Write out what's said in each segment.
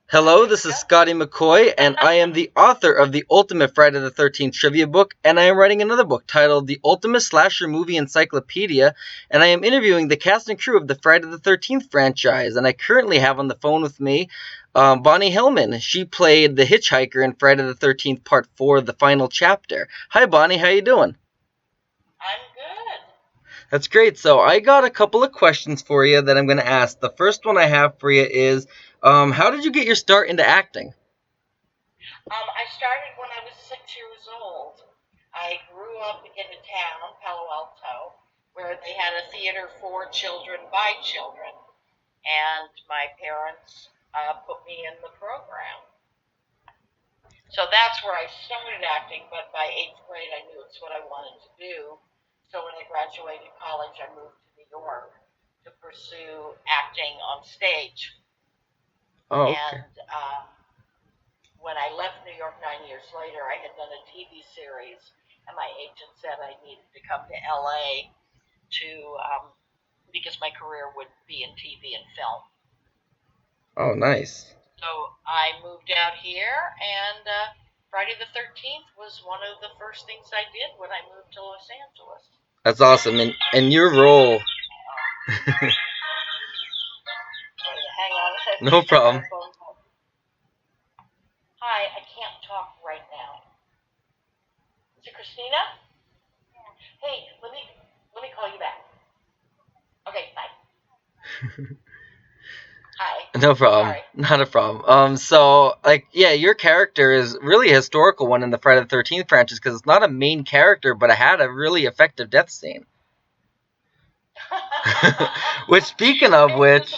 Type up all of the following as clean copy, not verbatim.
Hello, this is Scotty McCoy, and I am the author of the Ultimate Friday the 13th trivia book, and I am writing another book titled The Ultimate Slasher Movie Encyclopedia, and I am interviewing the cast and crew of the Friday the 13th franchise, and I currently have on the phone with me Bonnie Hellman. She played the Hitchhiker in Friday the 13th Part 4, the final chapter. Hi, Bonnie, how you doing? I'm good. That's great. So I got a couple of questions for you that I'm going to ask. The first one I have for you is, how did you get your start into acting? I started when I was 6 years old. I grew up in a town, Palo Alto, where they had a theater for children by children, and my parents put me in the program. So that's where I started acting, but by eighth grade I knew it's what I wanted to do. So when I graduated college, I moved to New York to pursue acting on stage. Oh, okay. And when I left New York 9 years later, I had done a TV series, and my agent said I needed to come to LA to because my career would be in TV and film. Oh, nice. So I moved out here, and Friday the 13th was one of the first things I did when I moved to Los Angeles. That's awesome. And your role. Hang on a second. No problem. Hi, I can't talk right now. Is it Christina? Hey, let me call you back. Okay, bye. Hi. No problem. Sorry. Not a problem. Yeah, your character is really a historical one in the Friday the 13th franchise because it's not a main character, but it had a really effective death scene. Which, speaking of which,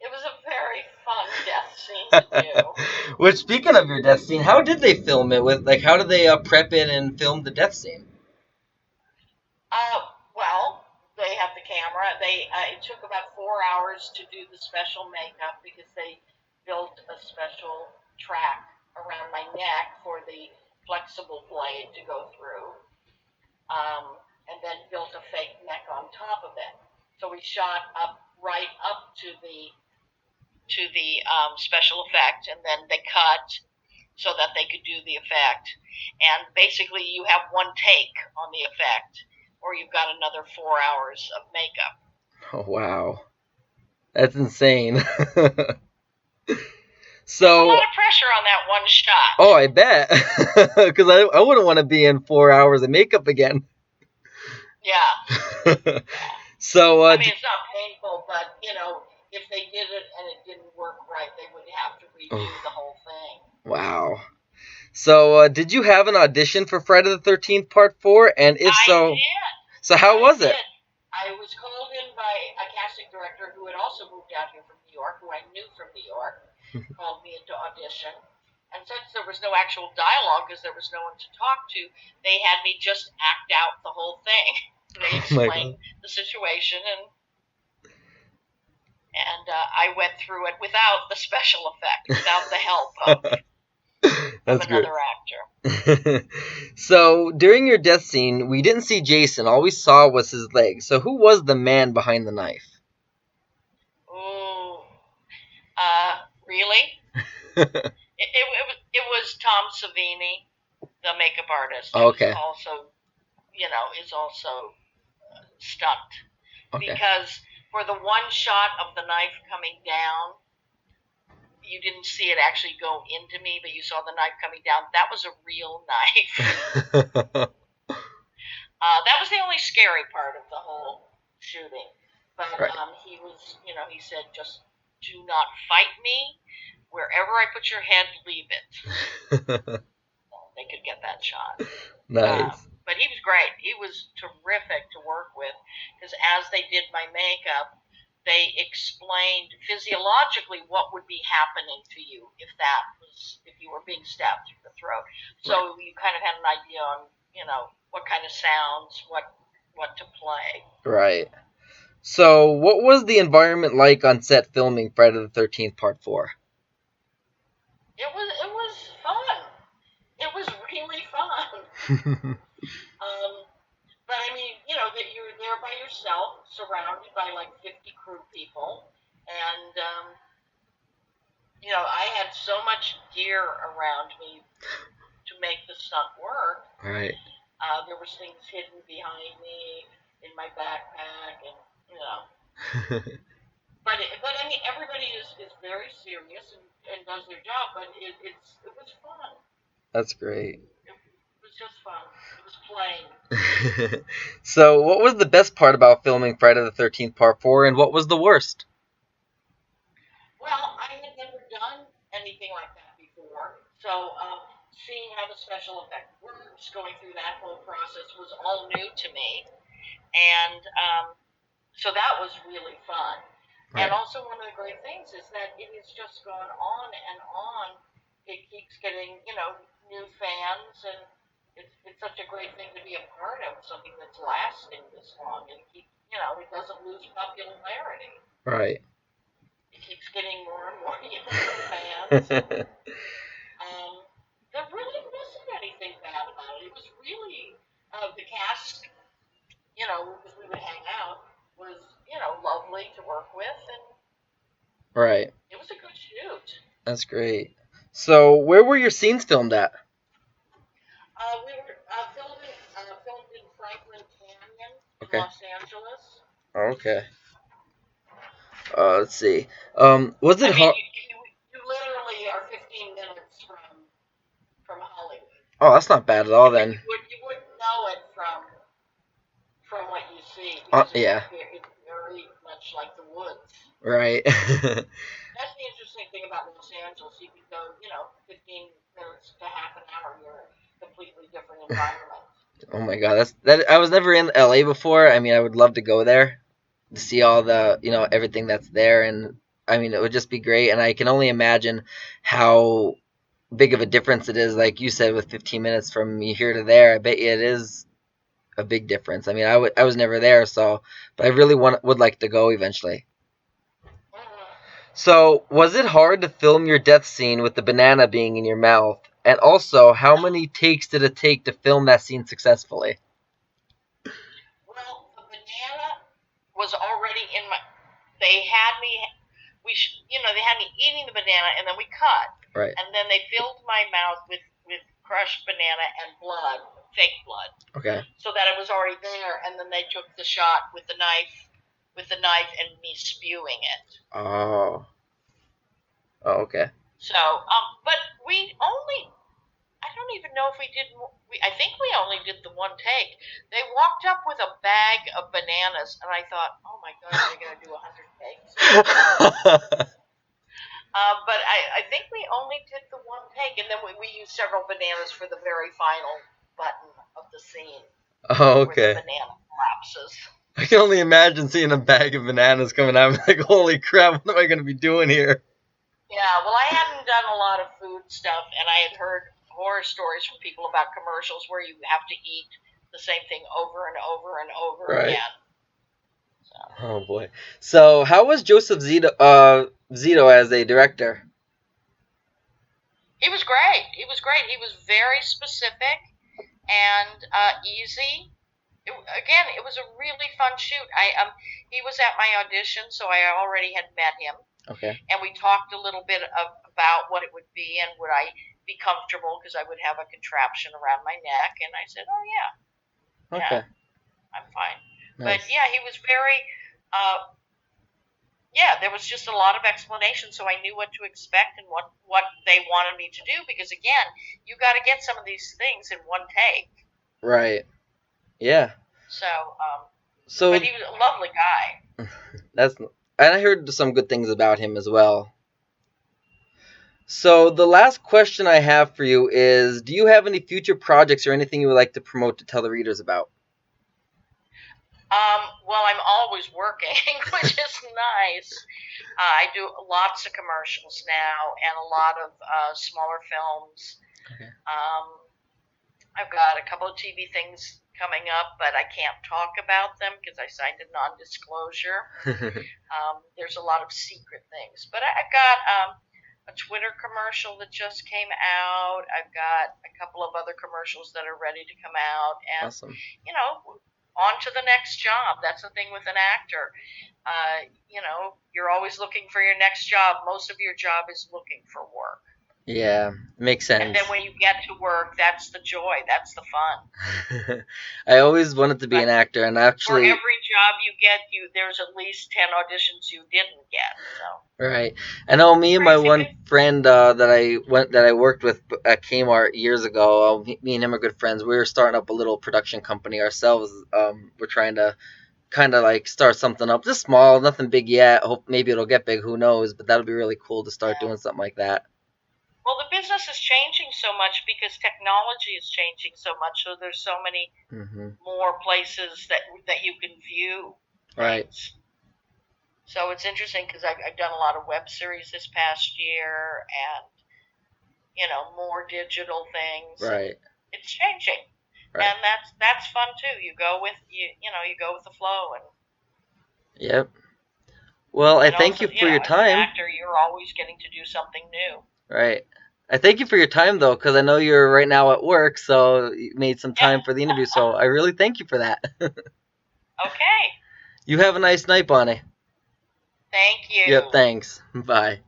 It was a very fun death scene to do. which, speaking of your death scene, how did they film it? How did they prep it and film the death scene? Well, they have the camera. It took about 4 hours to do the special makeup because they built a special track around my neck for the flexible blade to go through, and then built a fake neck on top of it. So we shot up right up to the special effect, and then they cut so that they could do the effect. And basically, you have one take on the effect, or you've got another 4 hours of makeup. Oh, wow. That's insane. There's a So, lot of pressure on that one shot. oh, I bet. Because I wouldn't want to be in 4 hours of makeup again. Yeah. Yeah. So, I mean, it's not painful, but if they did it and it didn't work right, they would have to redo the whole thing. Wow. So, did you have an audition for Friday the 13th Part 4? And if I so, did. so how was I it? did. I was called in by a casting director who had also moved out here from New York, who I knew from New York, called me into audition. And since there was no actual dialogue because there was no one to talk to, they had me just act out the whole thing. They Oh my explained God. the situation, and I went through it without the special effect, without the help of That's great. another actor. So, during your death scene, we didn't see Jason. All we saw was his leg. So, who was the man behind the knife? Ooh, really? It was Tom Savini, the makeup artist, who's Okay. also stunt. Okay. Because for the one shot of the knife coming down, you didn't see it actually go into me, but you saw the knife coming down. That was a real knife. That was the only scary part of the whole shooting. But Right. he said, just do not fight me. Wherever I put your head, leave it. They could get that shot. Nice. But he was great. He was terrific to work with because as they did my makeup, they explained physiologically what would be happening to you if you were being stabbed through the throat. So you kind of had an idea on what kind of sounds, what to play. Right. So, what was the environment like on set filming Friday the 13th Part 4? It was fun. It was really fun. But I mean, that you're there by yourself, surrounded by like 50 crew people, and I had so much gear around me to make the stunt work. Right. There was things hidden behind me in my backpack, and you know. But I mean, everybody is very serious and does their job. But it was fun. That's great. It was just fun. It was playing. So, what was the best part about filming Friday the 13th Part 4, and what was the worst? Well, I had never done anything like that before, so seeing how the special effect works, going through that whole process was all new to me, and so that was really fun. And Right. also, one of the great things is that it has just gone on and on. It keeps getting, new fans, and it's such a great thing to be a part of something that's lasting this long, and it doesn't lose popularity. Right. It keeps getting more and more younger fans, and um, there really wasn't anything bad about it. It was really the cast, because we would hang out, was lovely to work with, and Right. it was a good shoot. That's great. So, where were your scenes filmed at? We were filmed in Franklin Canyon in Okay. Los Angeles. Okay. Let's see. Was it I mean, hard? you literally are 15 minutes from Hollywood. Oh, that's not bad at all But then. you wouldn't know it from what you see because Yeah. it's very much like the woods. Right. That's the interesting thing about Los Angeles. You can go, 15 minutes to half an hour. You're in a completely different environment. Oh my God, that's that. I was never in LA before. I mean, I would love to go there to see all the, everything that's there, and I mean, it would just be great. And I can only imagine how big of a difference it is, like you said, with 15 minutes from here to there. I bet you it is a big difference. I mean, I was never there, so but I really would like to go eventually. Mm-hmm. So, was it hard to film your death scene with the banana being in your mouth? And also, how many takes did it take to film that scene successfully? Well, the banana was already in my. They had me. They had me eating the banana, and then we cut, Right. and then they filled my mouth with crushed banana and blood, fake blood, Okay. so that it was already there, and then they took the shot with the knife and me spewing it. Oh. Oh, okay. So, but we only, I don't even know if we did, I think we only did the one take. They walked up with a bag of bananas, and I thought, oh my God, are they going to do 100 takes? But I think we only did the one take, and then we used several bananas for the very final button of the scene Oh, where the okay. banana collapses. I can only imagine seeing a bag of bananas coming out. I'm like, holy crap, what am I going to be doing here? Yeah, well, I hadn't done a lot of food stuff, and I had heard horror stories from people about commercials where you have to eat the same thing over and over and over Right. again. So Oh boy. So, how was Joseph Zito as a director? he was great. He was great. He was very specific and easy. It was a really fun shoot. He was at my audition, so I already had met him, Okay. and we talked a little bit about what it would be and would I be comfortable because I would have a contraption around my neck, and I said, oh yeah, yeah, Okay. I'm fine. But Nice. yeah, he was very, yeah, there was just a lot of explanation, so I knew what to expect and what they wanted me to do. Because again, you got to get some of these things in one take. Right. Yeah. So, but So he was a lovely guy. that's and I heard some good things about him as well. So the last question I have for you is, do you have any future projects or anything you would like to promote to tell the readers about? Well, I'm always working, which is nice. I do lots of commercials now and a lot of smaller films. Okay. I've got a couple of TV things coming up, but I can't talk about them because I signed a non-disclosure. There's a lot of secret things, but I've got a Twitter commercial that just came out. I've got a couple of other commercials that are ready to come out, and Awesome. you know, on to the next job. That's the thing with an actor. You're always looking for your next job. Most of your job is looking for work. Yeah, makes And sense. then when you get to work, that's the joy. That's the fun. I always wanted to be But an actor, and for actually, every job you get, there's at least 10 auditions you didn't get. So right. I know me and my crazy. one friend that I worked with at Kmart years ago. Me and him are good friends. We were starting up a little production company ourselves. We're trying to kind of like start something up, just small, nothing big yet. Hope maybe it'll get big. Who knows? But that'll be really cool to start Yeah. doing something like that. Well, the business is changing so much because technology is changing so much. So there's so many more places that you can view Right. things. So it's interesting because I've done a lot of web series this past year, and more digital things. Right. It's changing, Right. and that's fun too. You go with you go with the flow, and Yep. Well, I thank also you for your as an time. actor, you're always getting to do something new. Right. I thank you for your time though, because I know you're right now at work, so you made some Yeah. time for the interview. So I really thank you for that. Okay. You have a nice night, Bonnie. Thank Yep. you. Thanks. Bye.